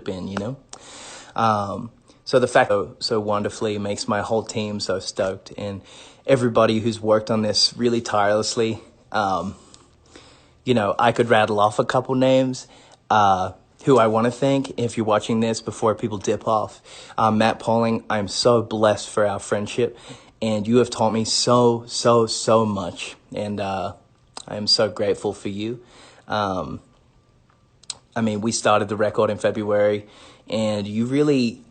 loop in, you know? So the fact so wonderfully makes my whole team so stoked, and everybody who's worked on this really tirelessly. You know, I could rattle off a couple names who I want to thank if you're watching this before people dip off. Matt Pauling, I'm so blessed for our friendship, and you have taught me so much, and I am so grateful for you. I mean, we started the record in February, and you really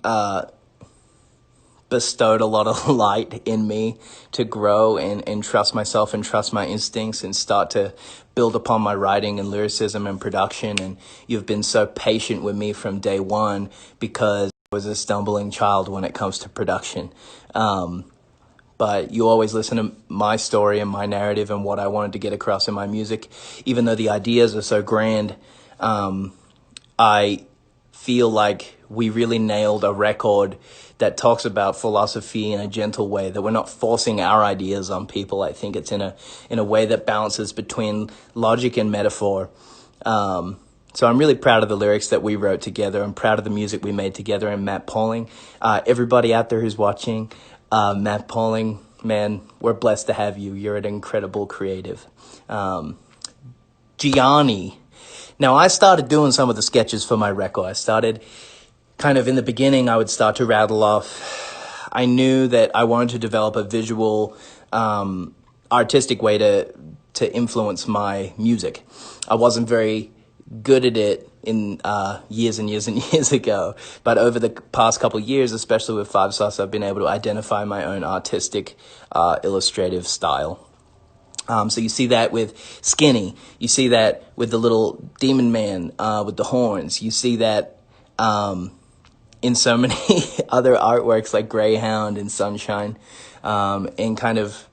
bestowed a lot of light in me to grow and trust myself and trust my instincts and start to build upon my writing and lyricism and production. And you've been so patient with me from day one, because I was a stumbling child when it comes to production. But you always listen to my story and my narrative and what I wanted to get across in my music. Even though the ideas are so grand, I feel like we really nailed a record that talks about philosophy in a gentle way, that we're not forcing our ideas on people. I think it's in a way that balances between logic and metaphor. So I'm really proud of the lyrics that we wrote together. I'm proud of the music we made together. And Matt Pauling, everybody out there who's watching, Matt Pauling, man, we're blessed to have you. You're an incredible creative. Gianni. Now, I started doing some of the sketches for my record. I started kind of in the beginning, I would start to rattle off. I knew that I wanted to develop a visual, artistic way to influence my music. I wasn't very good at it in years and years and years ago, but over the past couple of years, especially with 5 Sauce, I've been able to identify my own artistic, illustrative style. So you see that with Skinny. You see that with the little demon man with the horns. You see that in so many other artworks like Greyhound and Sunshine, and kind of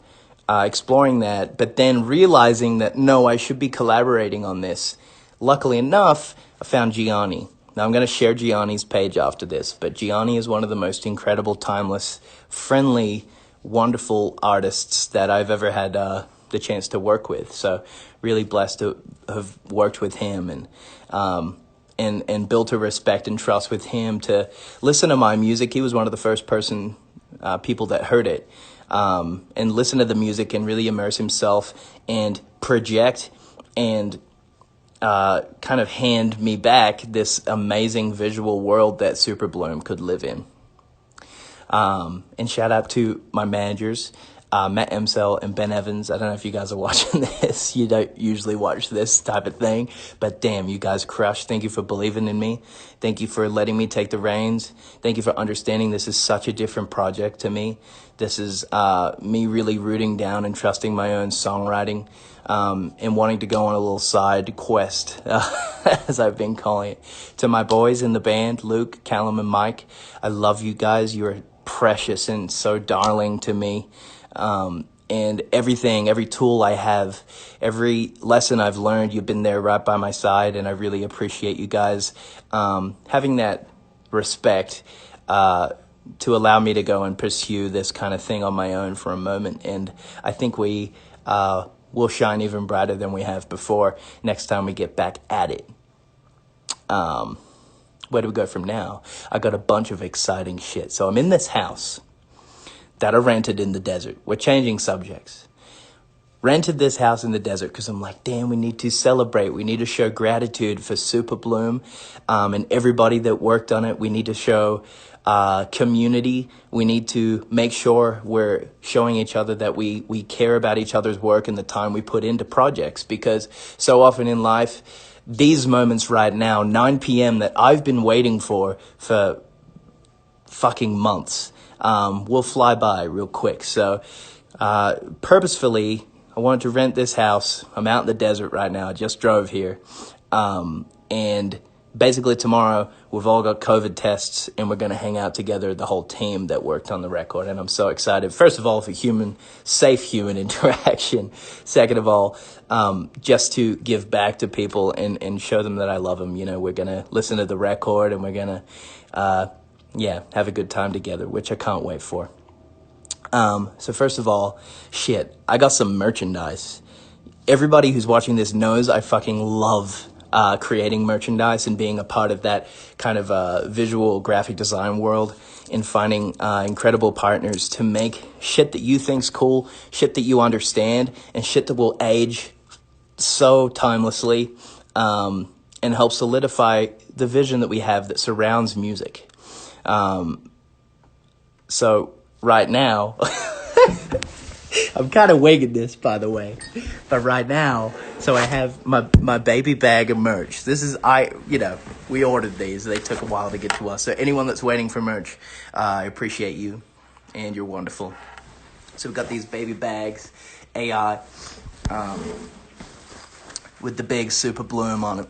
exploring that, but then realizing that, no, I should be collaborating on this. Luckily enough, I found Gianni. Now, I'm going to share Gianni's page after this, but Gianni is one of the most incredible, timeless, friendly, wonderful artists that I've ever had the chance to work with. So really blessed to have worked with him and built a respect and trust with him to listen to my music. He was one of the first people that heard it, and listen to the music and really immerse himself and project and kind of hand me back this amazing visual world that Superbloom could live in. And shout out to my managers, Matt Emsel and Ben Evans. I don't know if you guys are watching this. You don't usually watch this type of thing, but damn, you guys crushed. Thank you for believing in me. Thank you for letting me take the reins. Thank you for understanding this is such a different project to me. This is me really rooting down and trusting my own songwriting, and wanting to go on a little side quest, as I've been calling it. To my boys in the band, Luke, Callum, and Mike, I love you guys. You're precious and so darling to me. And everything, every tool I have, every lesson I've learned, you've been there right by my side, and I really appreciate you guys having that respect to allow me to go and pursue this kind of thing on my own for a moment. And I think we will shine even brighter than we have before next time we get back at it. Where do we go from now? I got a bunch of exciting shit. So I'm in this house that I rented in the desert. We're changing subjects. Rented this house in the desert because I'm like, damn, we need to celebrate. We need to show gratitude for Superbloom and everybody that worked on it. We need to show community. We need to make sure we're showing each other that we care about each other's work and the time we put into projects, because so often in life, these moments right now, 9 p.m. that I've been waiting for fucking months, will fly by real quick. So purposefully, I wanted to rent this house. I'm out in the desert right now. I just drove here. And basically tomorrow, we've all got COVID tests, and we're going to hang out together, the whole team that worked on the record. And I'm so excited, first of all, for safe human interaction. Second of all, just to give back to people and show them that I love them. You know, we're going to listen to the record, and we're going to, have a good time together, which I can't wait for. So first of all, I got some merchandise. Everybody who's watching this knows I fucking love creating merchandise and being a part of that kind of visual graphic design world, and finding incredible partners to make shit that you think's cool, shit that you understand, and shit that will age so timelessly, and help solidify the vision that we have that surrounds music. So right now, I'm kind of winging this, by the way, but right now, so I have my baby bag of merch. This is, we ordered these. They took a while to get to us. So anyone that's waiting for merch, I appreciate you, and you're wonderful. So we've got these baby bags, AI, with the big superbloom on it.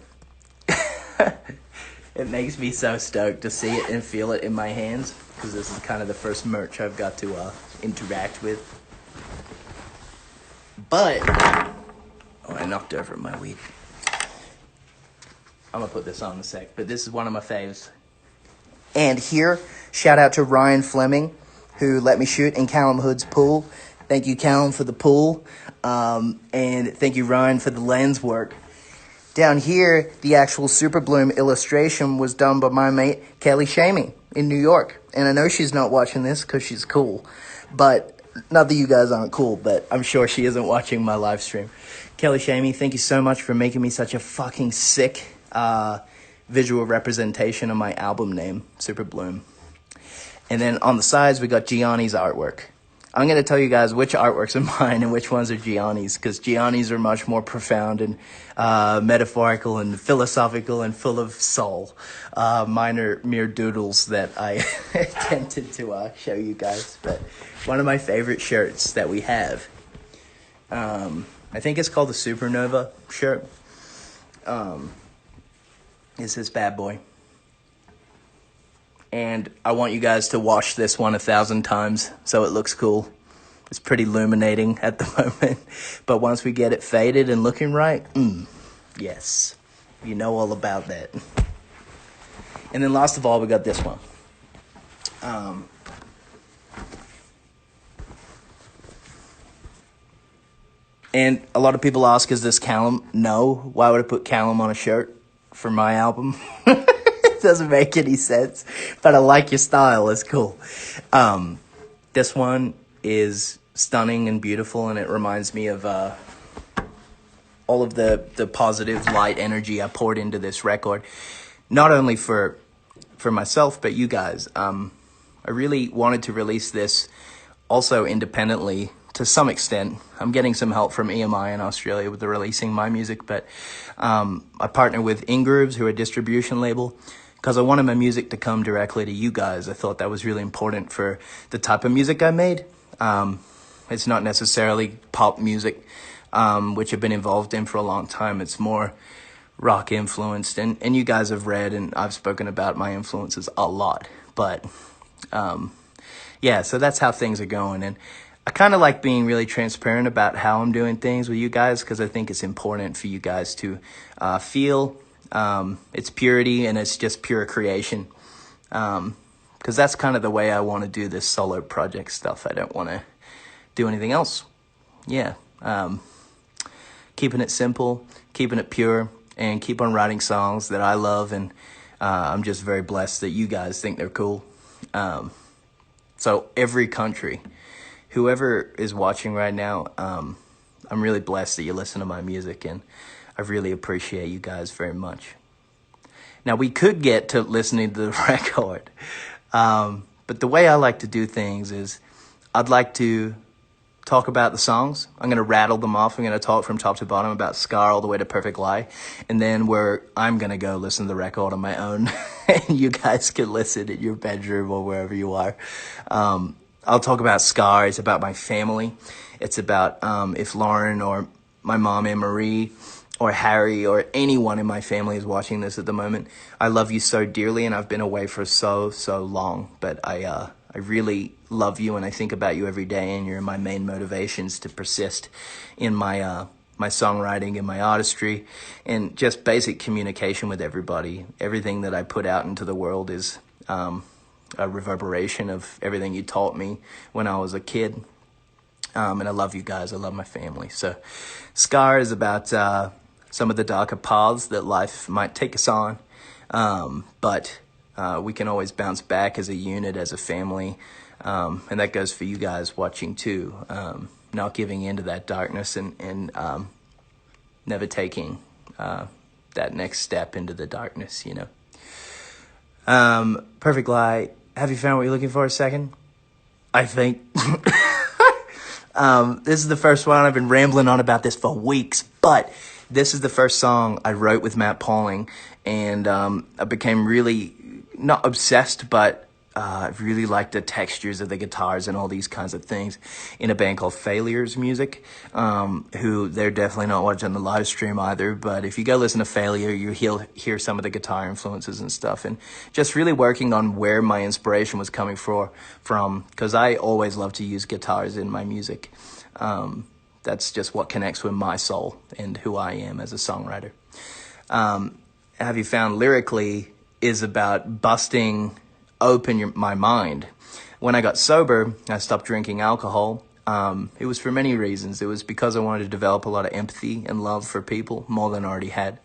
It makes me so stoked to see it and feel it in my hands, because this is kind of the first merch I've got to interact with. But, I knocked over my weed. I'm going to put this on in a sec, but this is one of my faves. And here, shout out to Ryan Fleming, who let me shoot in Callum Hood's pool. Thank you, Callum, for the pool. And thank you, Ryan, for the lens work. Down here, the actual Superbloom illustration was done by my mate, Kelly Shamey, in New York. And I know she's not watching this because she's cool. But, not that you guys aren't cool, but I'm sure she isn't watching my live stream. Kelly Shamey, thank you so much for making me such a fucking sick visual representation of my album name, Superbloom. And then on the sides, we got Gianni's artwork. I'm going to tell you guys which artworks are mine and which ones are Gianni's, because Gianni's are much more profound and metaphorical and philosophical and full of soul. Mine are mere doodles that I attempted to show you guys. But one of my favorite shirts that we have, I think it's called the Supernova shirt, is this bad boy. And I want you guys to watch this one 1,000 times so it looks cool. It's pretty illuminating at the moment. But once we get it faded and looking right, yes. You know all about that. And then last of all, we got this one. And a lot of people ask, is this Callum? No. Why would I put Callum on a shirt for my album? Doesn't make any sense, but I like your style. It's cool. This one is stunning and beautiful, and it reminds me of all of the positive light energy I poured into this record, not only for myself but you guys. I really wanted to release this also independently to some extent. I'm getting some help from EMI in Australia with the releasing my music, but I partner with Ingrooves, who are a distribution label, because I wanted my music to come directly to you guys. I thought that was really important for the type of music I made. It's not necessarily pop music, which I've been involved in for a long time. It's more rock influenced, and you guys have read and I've spoken about my influences a lot. But yeah, so that's how things are going. And I kind of like being really transparent about how I'm doing things with you guys, because I think it's important for you guys to feel its purity, and it's just pure creation. Because that's kind of the way I want to do this solo project stuff. I don't want to do anything else. Yeah. Keeping it simple, keeping it pure, and keep on writing songs that I love. And I'm just very blessed that you guys think they're cool. So every country, whoever is watching right now, I'm really blessed that you listen to my music, and I really appreciate you guys very much. Now, we could get to listening to the record, but the way I like to do things is I'd like to talk about the songs. I'm going to rattle them off. I'm going to talk from top to bottom about Scar all the way to Perfect Lie, and then I'm going to go listen to the record on my own, and you guys can listen in your bedroom or wherever you are. I'll talk about Scar. It's about my family. It's about if Lauren or my mom Anne Marie or Harry or anyone in my family is watching this at the moment. I love you so dearly, and I've been away for so long. But I really love you, and I think about you every day, and you're my main motivations to persist in my my songwriting and my artistry, and just basic communication with everybody. Everything that I put out into the world is a reverberation of everything you taught me when I was a kid. And I love you guys. I love my family. So Scar is about some of the darker paths that life might take us on. But we can always bounce back as a unit, as a family. And that goes for you guys watching too. Not giving into that darkness and never taking that next step into the darkness, you know. Perfect Lie. Have you found what you're looking for a second? I think. This is the first one. I've been rambling on about this for weeks, but this is the first song I wrote with Matt Pauling, and I became really, not obsessed, but I really liked the textures of the guitars and all these kinds of things in a band called Failure's Music, who they're definitely not watching the live stream either, but if you go listen to Failure, you'll hear some of the guitar influences and stuff, and just really working on where my inspiration was coming from, because I always love to use guitars in my music. That's just what connects with my soul and who I am as a songwriter. Have You Found lyrically is about busting open my mind. When I got sober, I stopped drinking alcohol. It was for many reasons. It was because I wanted to develop a lot of empathy and love for people, more than I already had.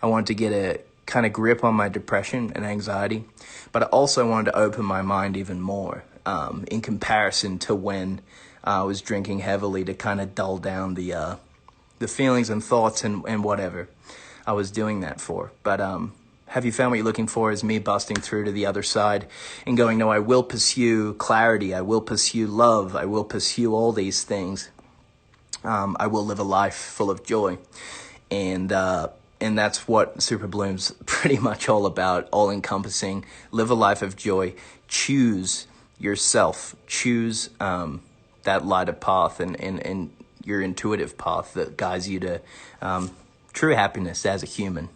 I wanted to get a kind of grip on my depression and anxiety, but I also wanted to open my mind even more, in comparison to when I was drinking heavily, to kind of dull down the feelings and thoughts and whatever I was doing that for. But Have You Found What You're Looking For is me busting through to the other side and going, no, I will pursue clarity. I will pursue love. I will pursue all these things. I will live a life full of joy. And that's what Superbloom's pretty much all about, all encompassing. Live a life of joy. Choose yourself. Choose that lighter path and your intuitive path that guides you to true happiness as a human.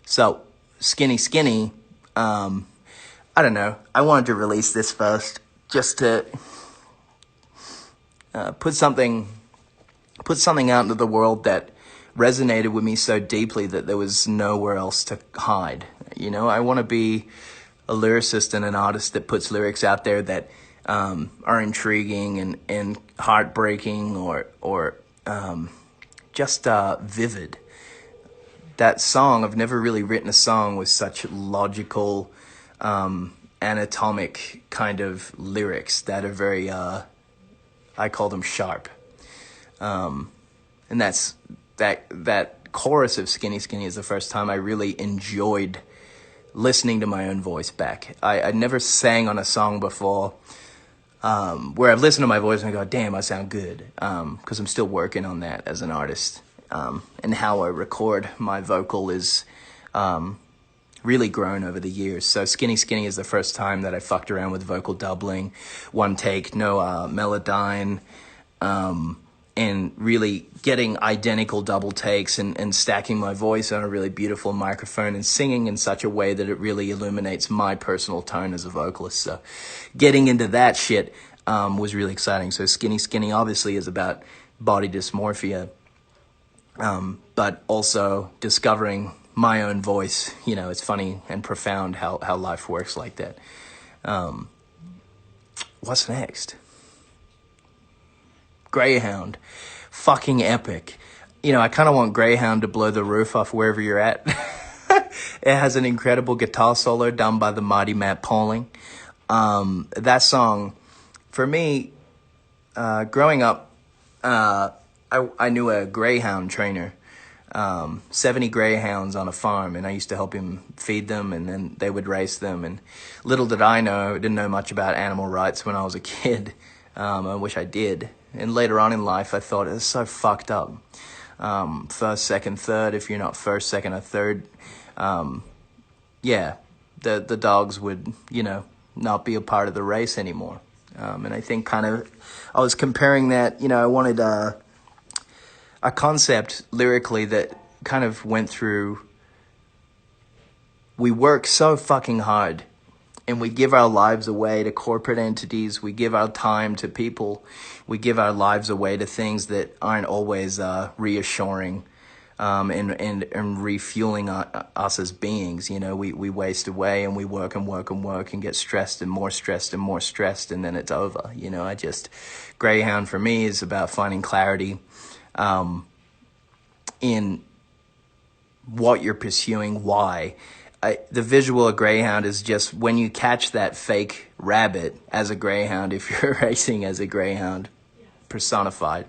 So, Skinny Skinny, I don't know. I wanted to release this first just to put something out into the world that resonated with me so deeply that there was nowhere else to hide. You know, I want to be a lyricist and an artist that puts lyrics out there that are intriguing and heartbreaking or just vivid. That song, I've never really written a song with such logical, anatomic kind of lyrics that are very, I call them sharp. And that's, that chorus of Skinny Skinny is the first time I really enjoyed listening to my own voice back. I never sang on a song before, where I've listened to my voice and I go, damn, I sound good. 'Cause I'm still working on that as an artist. And how I record my vocal is really grown over the years. So Skinny Skinny is the first time that I fucked around with vocal doubling, one take, no melodyne, and really getting identical double takes and stacking my voice on a really beautiful microphone and singing in such a way that it really illuminates my personal tone as a vocalist. So getting into that shit was really exciting. So Skinny Skinny obviously is about body dysmorphia, but also discovering my own voice. You know, it's funny and profound how life works like that. What's next? Greyhound. Fucking epic. You know, I kind of want Greyhound to blow the roof off wherever you're at. It has an incredible guitar solo done by the mighty Matt Pauling. That song, for me, growing up, I knew a greyhound trainer, 70 greyhounds on a farm, and I used to help him feed them, and then they would race them. And little did I know, didn't know much about animal rights when I was a kid. I wish I did. And later on in life, I thought, it's so fucked up. First, second, third, if you're not first, second, or third, yeah, the dogs would, you know, not be a part of the race anymore. And I think kind of, I was comparing that, you know, I wanted a concept lyrically that kind of went through, we work so fucking hard and we give our lives away to corporate entities, we give our time to people, we give our lives away to things that aren't always reassuring and refueling us as beings. You know, we waste away and we work and work and work and get stressed and more stressed and more stressed, and then it's over. You know, Greyhound for me is about finding clarity, in what you're pursuing, why. The visual of greyhound is just when you catch that fake rabbit as a greyhound, if you're racing as a greyhound personified,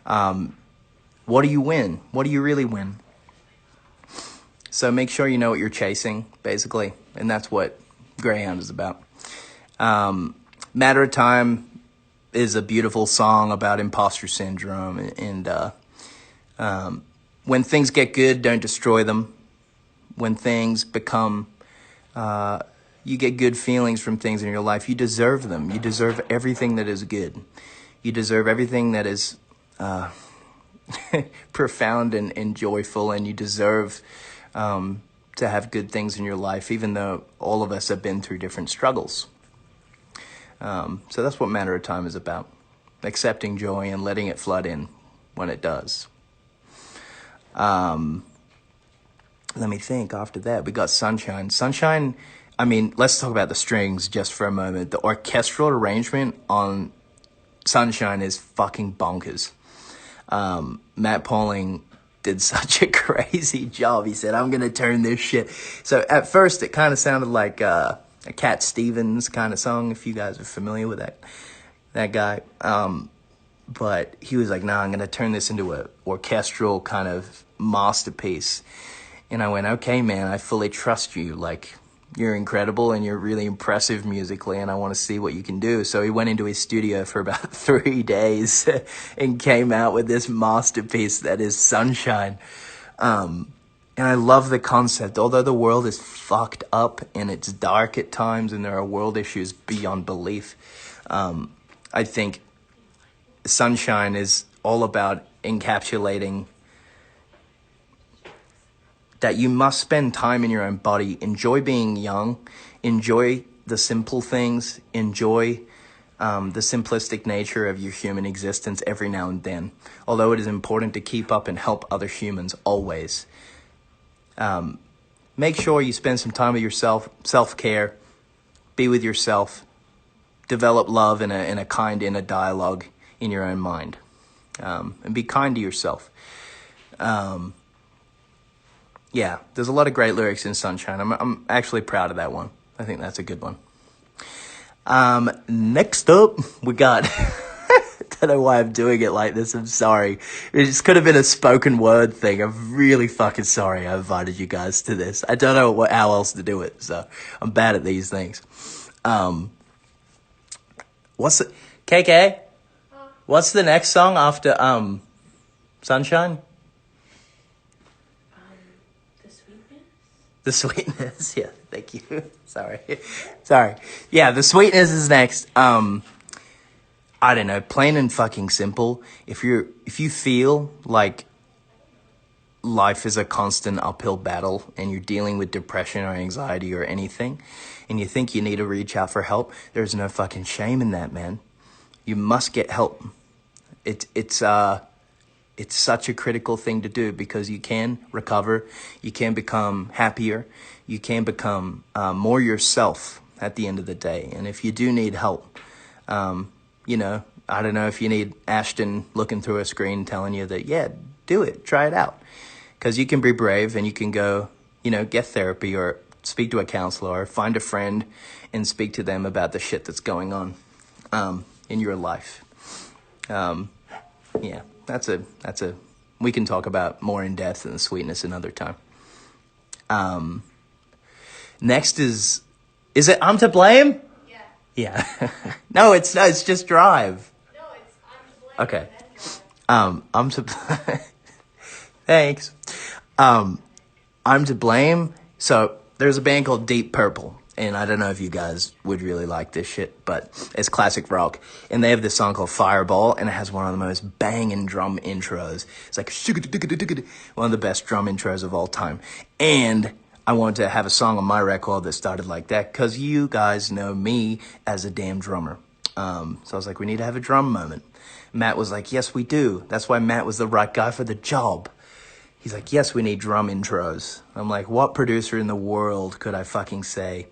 what do you win? What do you really win? So make sure you know what you're chasing, basically, and that's what greyhound is about. Matter of Time is a beautiful song about imposter syndrome, and when things get good, don't destroy them. When things become, you get good feelings from things in your life, you deserve them. You deserve everything that is good. You deserve everything that is profound and joyful, and you deserve to have good things in your life, even though all of us have been through different struggles. So that's what Matter of Time is about. Accepting joy and letting it flood in when it does. Let me think. After that, we got Sunshine. Sunshine, I mean, let's talk about the strings just for a moment. The orchestral arrangement on Sunshine is fucking bonkers. Matt Pauling did such a crazy job. He said, I'm going to turn this shit. So at first, it kind of sounded like a Cat Stevens kind of song, if you guys are familiar with that guy. But he was like, nah, I'm going to turn this into a orchestral kind of masterpiece. And I went, okay, man, I fully trust you. Like, you're incredible and you're really impressive musically, and I want to see what you can do. So he went into his studio for about 3 days and came out with this masterpiece that is Sunshine. And I love the concept. Although the world is fucked up and it's dark at times and there are world issues beyond belief, I think Sunshine is all about encapsulating that you must spend time in your own body, enjoy being young, enjoy the simple things, enjoy the simplistic nature of your human existence every now and then. Although it is important to keep up and help other humans always. Make sure you spend some time with yourself, self-care, be with yourself, develop love in a kind inner dialogue in your own mind, and be kind to yourself. Yeah, there's a lot of great lyrics in Sunshine. I'm actually proud of that one. I think that's a good one. Next up, we got... I don't know why I'm doing it like this. I'm sorry. It just could have been a spoken word thing. I'm really fucking sorry I invited you guys to this. I don't know how else to do it, so I'm bad at these things. What's the... KK? What's the next song after Sunshine? The Sweetness, yeah, thank you. Sorry. Yeah, The Sweetness is next. I don't know, plain and fucking simple. If you feel like life is a constant uphill battle and you're dealing with depression or anxiety or anything, and you think you need to reach out for help, there's no fucking shame in that, man. You must get help. It's such a critical thing to do because you can recover, you can become happier, you can become more yourself at the end of the day. And if you do need help, you know, I don't know if you need Ashton looking through a screen telling you that, yeah, do it, try it out. Because you can be brave and you can go, you know, get therapy or speak to a counselor or find a friend and speak to them about the shit that's going on in your life. Yeah. That's a, we can talk about more in depth than The Sweetness another time. Next is it I'm to Blame? Yeah. Yeah. No, it's just Drive. No, it's I'm to Blame. Okay. I'm to, thanks. I'm to Blame. So there's a band called Deep Purple. And I don't know if you guys would really like this shit, but it's classic rock. And they have this song called Fireball, and it has one of the most banging drum intros. It's like one of the best drum intros of all time. And I wanted to have a song on my record that started like that, because you guys know me as a damn drummer. So I was like, we need to have a drum moment. Matt was like, yes, we do. That's why Matt was the right guy for the job. He's like, yes, we need drum intros. I'm like, what producer in the world could I fucking say,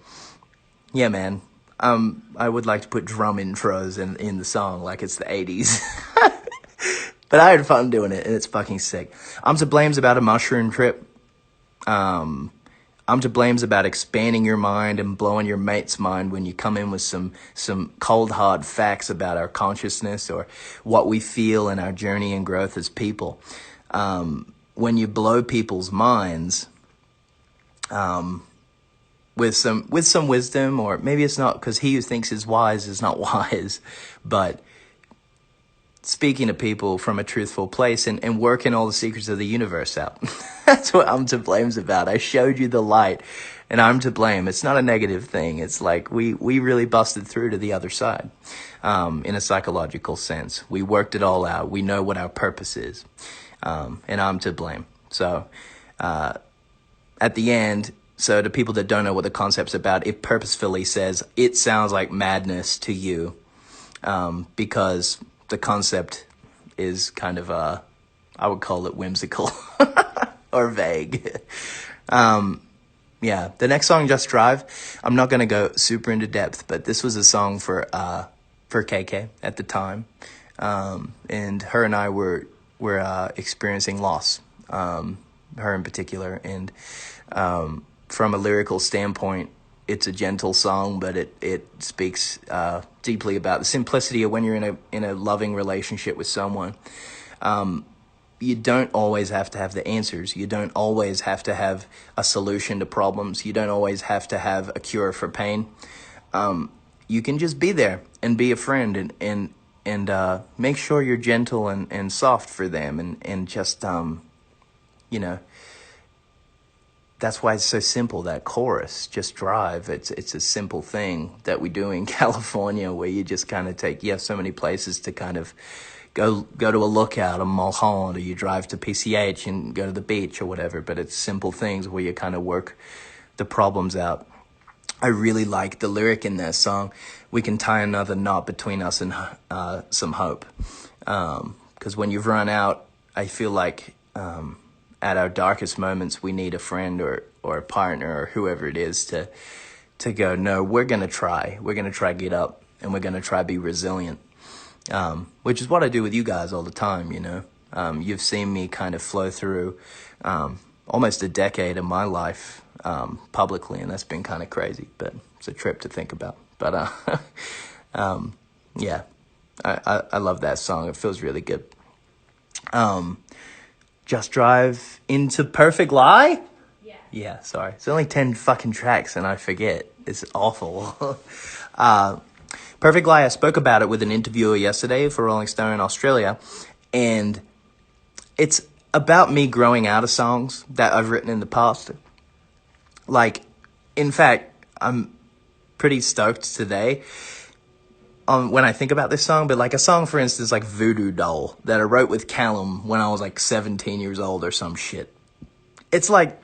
yeah, man, I would like to put drum intros in the song like it's the 80s. But I had fun doing it, and it's fucking sick. I'm to blame's about a mushroom trip. I'm to blame's about expanding your mind and blowing your mate's mind when you come in with some cold hard facts about our consciousness or what we feel in our journey and growth as people. When you blow people's minds, with some wisdom, or maybe it's not, because he who thinks is wise is not wise, but speaking to people from a truthful place and working all the secrets of the universe out. That's what I'm to blame's about. I showed you the light, and I'm to blame. It's not a negative thing. It's like we really busted through to the other side, in a psychological sense. We worked it all out. We know what our purpose is, and I'm to blame. So at the end, so to people that don't know what the concept's about, it purposefully says it sounds like madness to you, because the concept is kind of, I would call it whimsical or vague. Yeah, the next song, Just Drive, I'm not going to go super into depth, but this was a song for KK at the time. And her and I were experiencing loss, her in particular. And from a lyrical standpoint, it's a gentle song, but it speaks deeply about the simplicity of when you're in a loving relationship with someone. You don't always have to have the answers. You don't always have to have a solution to problems. You don't always have to have a cure for pain. You can just be there and be a friend and make sure you're gentle and soft for them and just that's why it's so simple, that chorus, Just Drive. It's a simple thing that we do in California, where you just kind of you have so many places to kind of go to a lookout, a Mulholland, or you drive to PCH and go to the beach or whatever. But it's simple things where you kind of work the problems out. I really like the lyric in that song, we can tie another knot between us and some hope. Because when you've run out, I feel like at our darkest moments, we need a friend or a partner or whoever it is to go, no, we're going to try. We're going to try get up, and we're going to try be resilient, which is what I do with you guys all the time, You've seen me kind of flow through almost a decade of my life publicly, and that's been kind of crazy, but it's a trip to think about. But yeah, I love that song. It feels really good. Just Drive into Perfect Lie? Yeah, sorry. It's only 10 fucking tracks and I forget. It's awful. Perfect Lie, I spoke about it with an interviewer yesterday for Rolling Stone in Australia. And it's about me growing out of songs that I've written in the past. Like, in fact, I'm pretty stoked today when I think about this song, but like a song, for instance, like Voodoo Doll, that I wrote with Callum when I was like 17 years old or some shit. It's like,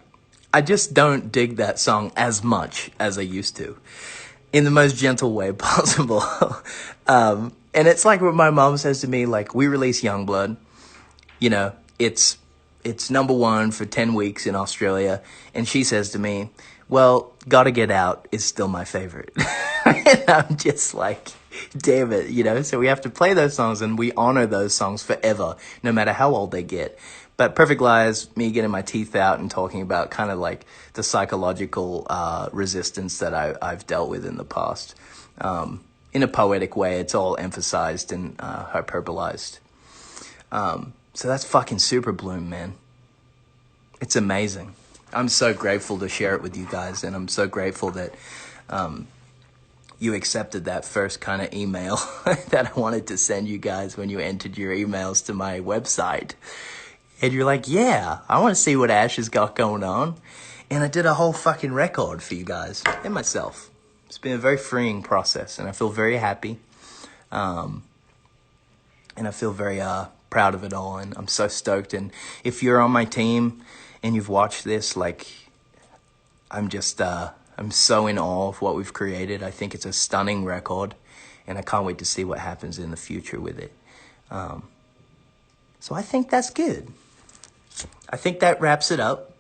I just don't dig that song as much as I used to, in the most gentle way possible. And it's like what my mom says to me, like, we release Youngblood, it's number one for 10 weeks in Australia, and she says to me, well, Gotta Get Out is still my favorite. And I'm just like, damn it, so we have to play those songs, and we honor those songs forever, no matter how old they get. But Perfect Lie is me getting my teeth out and talking about kind of like the psychological resistance that I've dealt with in the past. In a poetic way, it's all emphasized and hyperbolized. So that's fucking superbloom, man. It's amazing. I'm so grateful to share it with you guys, and I'm so grateful that you accepted that first kind of email that I wanted to send you guys when you entered your emails to my website. And you're like, yeah, I want to see what Ash has got going on. And I did a whole fucking record for you guys and myself. It's been a very freeing process, and I feel very happy. And I feel very proud of it all, and I'm so stoked. And if you're on my team and you've watched this, like, I'm so in awe of what we've created. I think it's a stunning record, and I can't wait to see what happens in the future with it. So I think that's good. I think that wraps it up.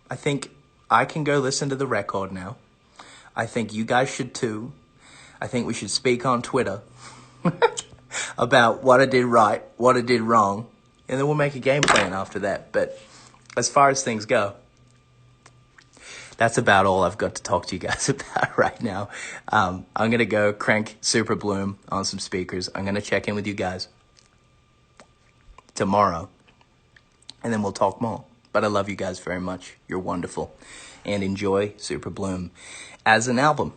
I think I can go listen to the record now. I think you guys should too. I think we should speak on Twitter about what I did right, what I did wrong, and then we'll make a game plan after that. But as far as things go, that's about all I've got to talk to you guys about right now. I'm going to go crank Super Bloom on some speakers. I'm going to check in with you guys tomorrow, and then we'll talk more. But I love you guys very much. You're wonderful. And enjoy Super Bloom as an album.